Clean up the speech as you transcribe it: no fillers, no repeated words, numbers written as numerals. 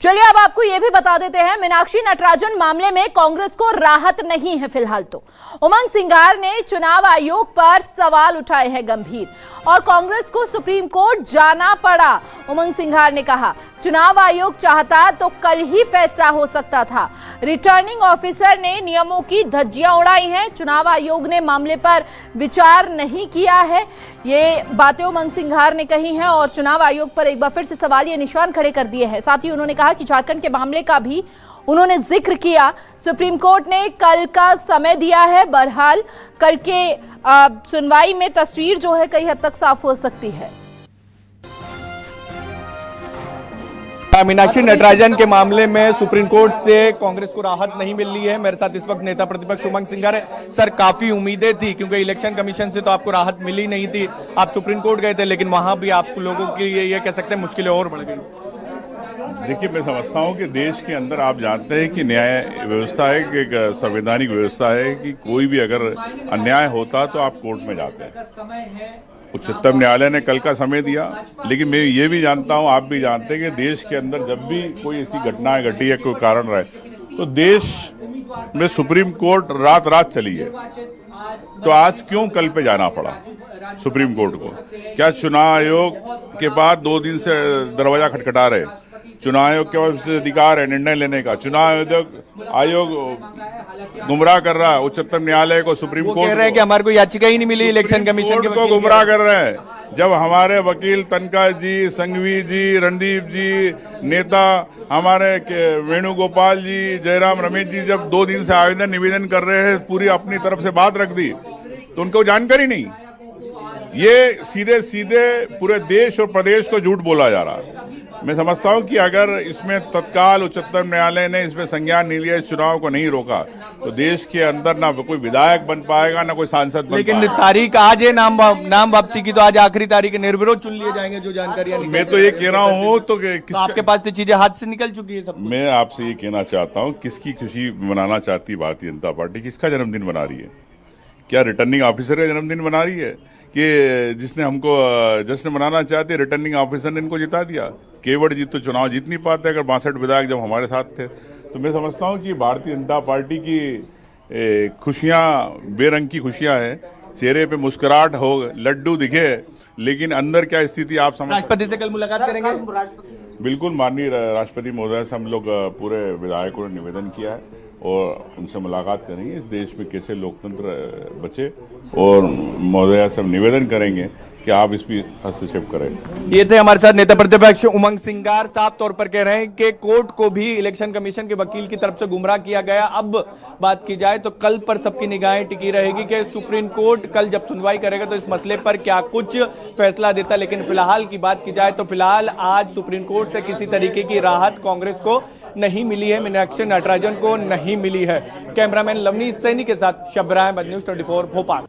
चलिए अब आपको यह भी बता देते हैं, मीनाक्षी नटराजन मामले में कांग्रेस को राहत नहीं है फिलहाल। तो उमंग सिंघार ने चुनाव आयोग पर सवाल उठाए हैं गंभीर और कांग्रेस को सुप्रीम कोर्ट जाना पड़ा। उमंग सिंघार ने कहा, चुनाव आयोग चाहता तो कल ही फैसला हो सकता था। रिटर्निंग ऑफिसर ने नियमों की धज्जियां उड़ाई हैं। चुनाव आयोग ने मामले पर विचार नहीं किया है, ये बातें उमंग सिंघार ने कही हैं और चुनाव आयोग पर एक बार फिर से सवालिया निशान खड़े कर दिए हैं। साथ ही उन्होंने कहा कि झारखंड के मामले का भी उन्होंने जिक्र किया। सुप्रीम कोर्ट ने कल का समय दिया है, बहरहाल कल के सुनवाई में तस्वीर जो है कई हद तक साफ हो सकती है। मीनाक्षी नटराजन के मामले में सुप्रीम कोर्ट से कांग्रेस को राहत नहीं मिल रही है। मेरे साथ इस वक्त नेता प्रतिपक्ष उमंग सिंघार है। सर, काफी उम्मीदें थी क्योंकि इलेक्शन कमीशन से तो आपको राहत मिली नहीं थी, आप सुप्रीम कोर्ट गए थे, लेकिन वहां भी आप लोगों की ये कह सकते हैं मुश्किलें और बढ़ गई। देखिए, मैं समझता हूं कि देश के अंदर आप जानते हैं कि न्याय व्यवस्था है कि एक संवैधानिक व्यवस्था है कि कोई भी अगर अन्याय होता तो आप कोर्ट में जाते हैं। उच्चतम न्यायालय ने कल का समय दिया, लेकिन मैं ये भी जानता हूं, आप भी जानते हैं कि देश के अंदर जब भी कोई ऐसी घटनाएं घटी है, कोई कारण रहे, तो देश में सुप्रीम कोर्ट रात रात चली है। तो आज क्यों कल पे जाना पड़ा सुप्रीम कोर्ट को? क्या चुनाव आयोग के बाद 2 दिन से दरवाजा खटखटा रहे? चुनाव आयोग के पास अधिकार है निर्णय लेने का। चुनाव आयोग गुमराह कर रहा है उच्चतम न्यायालय को, सुप्रीम कोर्ट कह रहे हैं कि हमारे को याचिका ही नहीं मिली इलेक्शन कमीशन को गुमराह कर रहे हैं। जब हमारे वकील तनका जी, संघवी जी, रणदीप जी, नेता हमारे वेणुगोपाल जी, जयराम रमेश जी जब 2 दिन से आवेदन निवेदन कर रहे हैं, पूरी अपनी तरफ से बात रख दी, तो उनको जानकारी नहीं। ये सीधे सीधे पूरे देश और प्रदेश को झूठ बोला जा रहा है। मैं समझता हूं कि अगर इसमें तत्काल उच्चतम न्यायालय ने इसमें संज्ञान नहीं लिया, इस चुनाव को नहीं रोका, तो देश के अंदर ना कोई विधायक बन पाएगा, ना कोई सांसद बन लेकिन पाएगा। तारीख आज है नाम वापसी की, तो आज आखिरी तारीख है, निर्विरोध चुन लिए जाएंगे जो जानकारियां। मैं तो ये कह रहा हूँ तो आपके पास तो चीजें हाथ से निकल चुकी है सब। मैं आपसे ये कहना चाहता हूँ, किसकी खुशी मनाना चाहती है भारतीय जनता पार्टी? किसका जन्मदिन मना रही है? क्या रिटर्निंग ऑफिसर का जन्मदिन मना रही है कि जिसने हमको जश्न मनाना चाहते, रिटर्निंग ऑफिसर ने इनको जिता दिया? केवट जी तो चुनाव जीत नहीं पाते अगर 62 विधायक जब हमारे साथ थे। तो मैं समझता हूं कि भारतीय जनता पार्टी की खुशियां बेरंग की खुशियां हैं। चेहरे पे मुस्कुराहट हो, लड्डू दिखे, लेकिन अंदर क्या स्थिति आप समझ। राष्ट्रपति से कल मुलाकात करेंगे? बिल्कुल, माननीय राष्ट्रपति महोदय से हम लोग पूरे विधायकों ने निवेदन किया है और उनसे मुलाकात करेंगे। इस देश में कैसे लोकतंत्र बचे, और महोदया से हम निवेदन करेंगे कि आप इस पर हस्तक्षेप करें। ये थे हमारे साथ नेता प्रतिपक्ष उमंग सिंघार। साफ तौर पर कह रहे हैं कि कोर्ट को भी इलेक्शन कमीशन के वकील की तरफ से गुमराह किया गया। अब बात की जाए तो कल पर सबकी निगाहें टिकी रहेगी कि सुप्रीम कोर्ट कल जब सुनवाई करेगा तो इस मसले पर क्या कुछ फैसला देता। लेकिन फिलहाल की बात की जाए तो फिलहाल आज सुप्रीम कोर्ट से किसी तरीके की राहत कांग्रेस को नहीं मिली है, मीनाक्षी नटराजन को नहीं मिली है। कैमरामैन लवनीश सैनी के साथ शब्बीर अहमद, न्यूज़ 24 भोपाल।